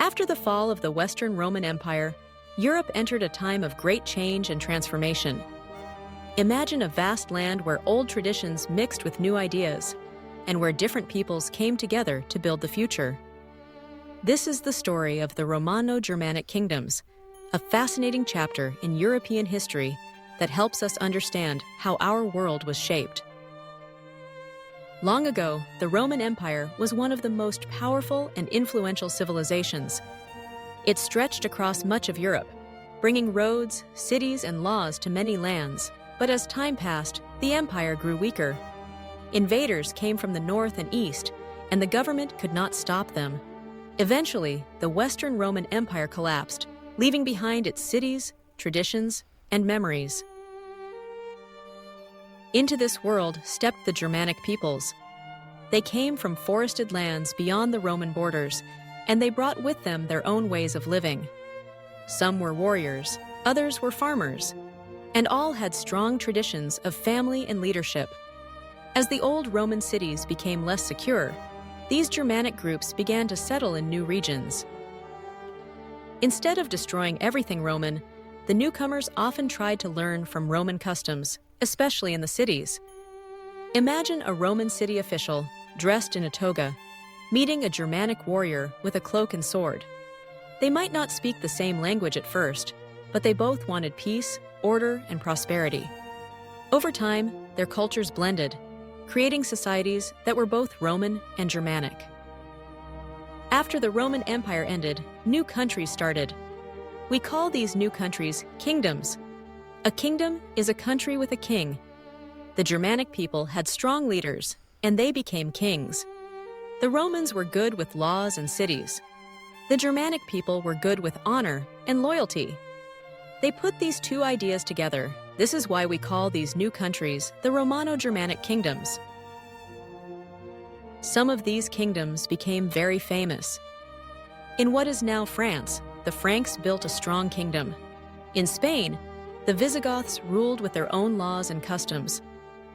After the fall of the Western Roman Empire, Europe entered a time of great change and transformation. Imagine a vast land where old traditions mixed with new ideas, and where different peoples came together to build the future. This is the story of the Romano-Germanic Kingdoms, a fascinating chapter in European history that helps us understand how our world was shaped. Long ago, the Roman Empire was one of the most powerful and influential civilizations. It stretched across much of Europe, bringing roads, cities, and laws to many lands. But as time passed, the empire grew weaker. Invaders came from the north and east, and the government could not stop them. Eventually, the Western Roman Empire collapsed, leaving behind its cities, traditions, and memories. Into this world stepped the Germanic peoples. They came from forested lands beyond the Roman borders, and they brought with them their own ways of living. Some were warriors, others were farmers, and all had strong traditions of family and leadership. As the old Roman cities became less secure, these Germanic groups began to settle in new regions. Instead of destroying everything Roman, the newcomers often tried to learn from Roman customs, especially in the cities. Imagine a Roman city official, dressed in a toga, meeting a Germanic warrior with a cloak and sword. They might not speak the same language at first, but they both wanted peace, order, and prosperity. Over time, their cultures blended, creating societies that were both Roman and Germanic. After the Roman Empire ended, new countries started. We call these new countries kingdoms. A kingdom is a country with a king. The Germanic people had strong leaders, and they became kings. The Romans were good with laws and cities. The Germanic people were good with honor and loyalty. They put these two ideas together. This is why we call these new countries the Romano-Germanic Kingdoms. Some of these kingdoms became very famous. In what is now France, the Franks built a strong kingdom. In Spain, the Visigoths ruled with their own laws and customs.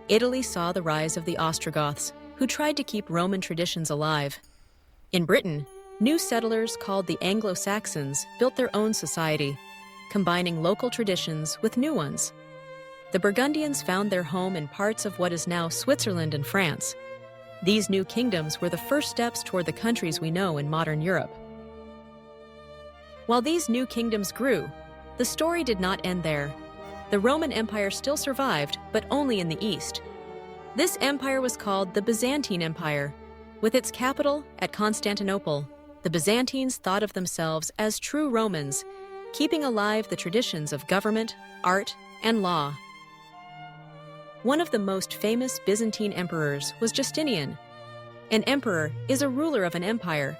Italy saw the rise of the Ostrogoths, who tried to keep Roman traditions alive. In Britain, new settlers called the Anglo-Saxons built their own society, combining local traditions with new ones. The Burgundians found their home in parts of what is now Switzerland and France. These new kingdoms were the first steps toward the countries we know in modern Europe. While these new kingdoms grew, the story did not end there. The Roman Empire still survived, but only in the east. This empire was called the Byzantine Empire. With its capital at Constantinople, the Byzantines thought of themselves as true Romans, keeping alive the traditions of government, art, and law. One of the most famous Byzantine emperors was Justinian. An emperor is a ruler of an empire,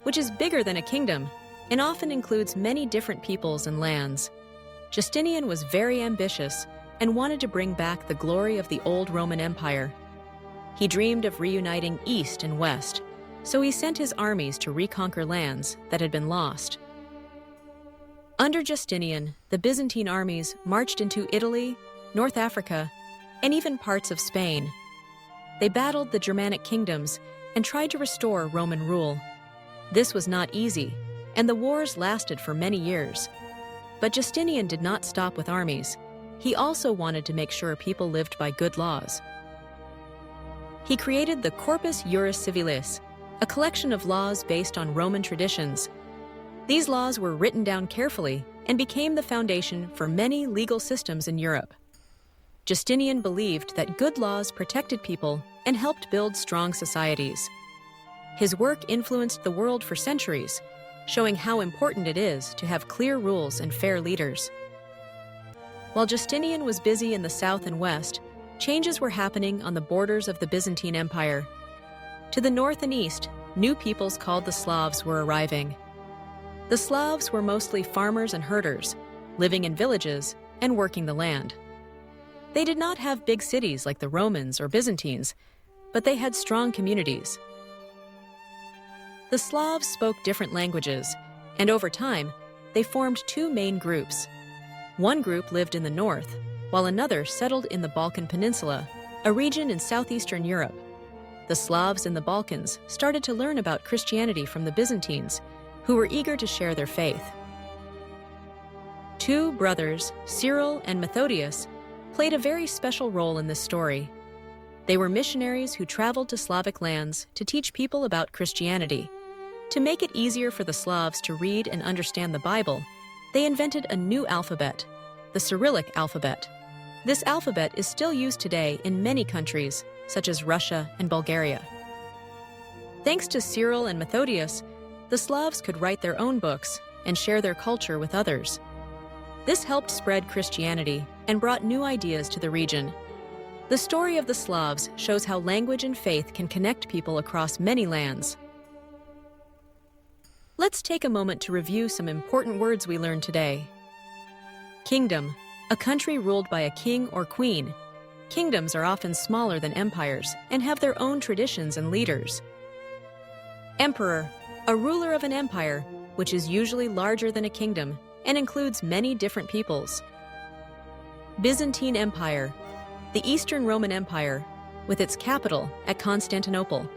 which is bigger than a kingdom and often includes many different peoples and lands. Justinian was very ambitious and wanted to bring back the glory of the old Roman Empire. He dreamed of reuniting East and West, so he sent his armies to reconquer lands that had been lost. Under Justinian, the Byzantine armies marched into Italy, North Africa, and even parts of Spain. They battled the Germanic kingdoms and tried to restore Roman rule. This was not easy, and the wars lasted for many years. But Justinian did not stop with armies. He also wanted to make sure people lived by good laws. He created the Corpus Juris Civilis, a collection of laws based on Roman traditions. These laws were written down carefully and became the foundation for many legal systems in Europe. Justinian believed that good laws protected people and helped build strong societies. His work influenced the world for centuries, showing how important it is to have clear rules and fair leaders. While Justinian was busy in the south and west, changes were happening on the borders of the Byzantine Empire. To the north and east, new peoples called the Slavs were arriving. The Slavs were mostly farmers and herders, living in villages and working the land. They did not have big cities like the Romans or Byzantines, but they had strong communities. The Slavs spoke different languages, and over time, they formed two main groups. One group lived in the north, while another settled in the Balkan Peninsula, a region in southeastern Europe. The Slavs in the Balkans started to learn about Christianity from the Byzantines, who were eager to share their faith. Two brothers, Cyril and Methodius, played a very special role in this story. They were missionaries who traveled to Slavic lands to teach people about Christianity. To make it easier for the Slavs to read and understand the Bible, they invented a new alphabet, the Cyrillic alphabet. This alphabet is still used today in many countries, such as Russia and Bulgaria. Thanks to Cyril and Methodius, the Slavs could write their own books and share their culture with others. This helped spread Christianity and brought new ideas to the region. The story of the Slavs shows how language and faith can connect people across many lands. Let's take a moment to review some important words we learned today. Kingdom, a country ruled by a king or queen. Kingdoms are often smaller than empires and have their own traditions and leaders. Emperor, a ruler of an empire, which is usually larger than a kingdom and includes many different peoples. Byzantine Empire, the Eastern Roman Empire, with its capital at Constantinople.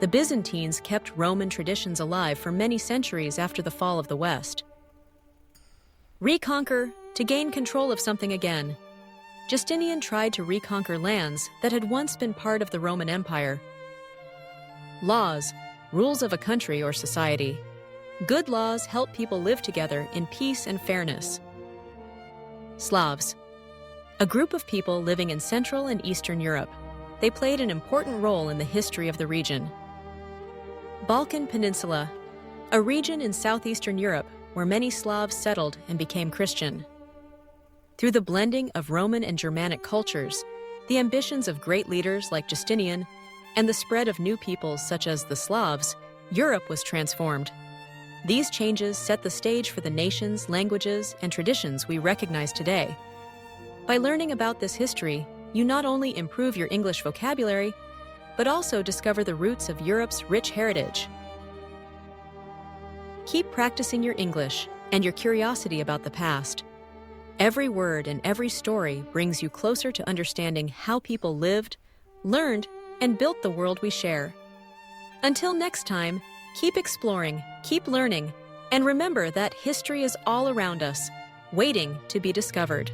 The Byzantines kept Roman traditions alive for many centuries after the fall of the West. Reconquer, to gain control of something again. Justinian tried to reconquer lands that had once been part of the Roman Empire. Laws, rules of a country or society. Good laws help people live together in peace and fairness. Slavs, a group of people living in Central and Eastern Europe. They played an important role in the history of the region. Balkan Peninsula, a region in southeastern Europe where many Slavs settled and became Christian. Through the blending of Roman and Germanic cultures, the ambitions of great leaders like Justinian, and the spread of new peoples such as the Slavs, Europe was transformed. These changes set the stage for the nations, languages, and traditions we recognize today. By learning about this history, you not only improve your English vocabulary, but also discover the roots of Europe's rich heritage. Keep practicing your English and your curiosity about the past. Every word and every story brings you closer to understanding how people lived, learned, and built the world we share. Until next time, keep exploring, keep learning, and remember that history is all around us, waiting to be discovered.